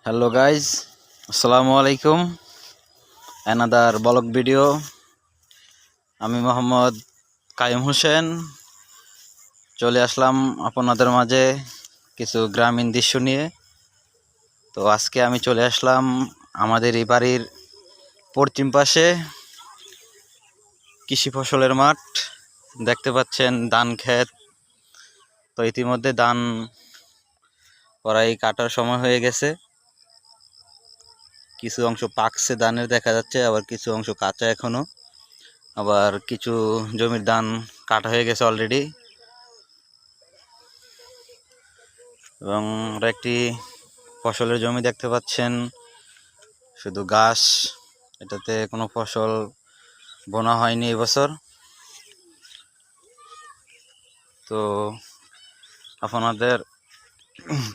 Hello guys, আসসালামু আলাইকুম। Another blog video. আমি মোহাম্মদ কাইম হোসেন চলে আসলাম আপনাদের মাঝে কিছু গ্রামীণ দৃশ্য নিয়ে। তো আজকে আমি চলে আসলাম আমাদের এই বাড়ির পশ্চিম পাশে কৃষি ফসলের মাঠ। দেখতে পাচ্ছেন ধান ক্ষেত। তো ইতিমধ্যে ধান প্রায় কাটার সময় হয়ে গেছে। কিছু অংশ পাকছে ধানের দেখা যাচ্ছে, আবার কিছু অংশ কাঁচা এখনো। আবার কিছু জমির ধান কাটা হয়ে গেছে অলরেডি। এবং একটি ফসলের জমি দেখতে পাচ্ছেন, শুধু ঘাস, এটাতে কোনো ফসল বোনা হয়নি এবছর। তো আপনাদের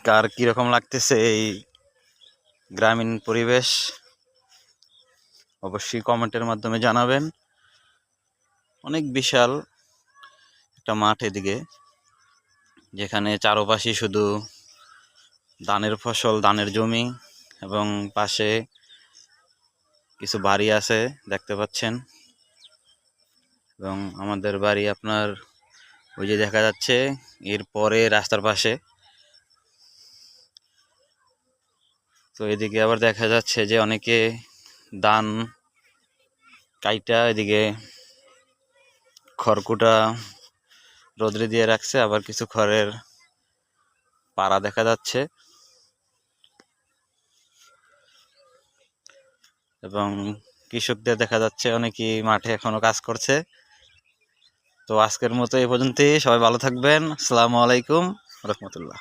কার কীরকম লাগতেছে এই গ্রামীণ পরিবেশ অবশ্যই কমেন্টের মাধ্যমে জানাবেন। অনেক বিশাল একটা মাঠ এদিকে, যেখানে চারপাশে শুধু ধানের ফসল, ধানের জমি, এবং পাশে কিছু বাড়ি আছে দেখতে পাচ্ছেন। এবং আমাদের বাড়ি আপনার ওই যে দেখা যাচ্ছে এরপরে রাস্তার পাশে। তো এদিকে আবার দেখা যাচ্ছে যে অনেকে ধান কাইটা এদিকে খড়কুটা রোদ্রে দিয়ে রাখছে, আবার কিছু খড়ের পাড়া দেখা যাচ্ছে। এবং কৃষকদের দেখা যাচ্ছে অনেকেই মাঠে এখনো কাজ করছে। তো আজকের মতো এই পর্যন্তই। সবাই ভালো থাকবেন। আসসালামু আলাইকুম রহমতুল্লাহ।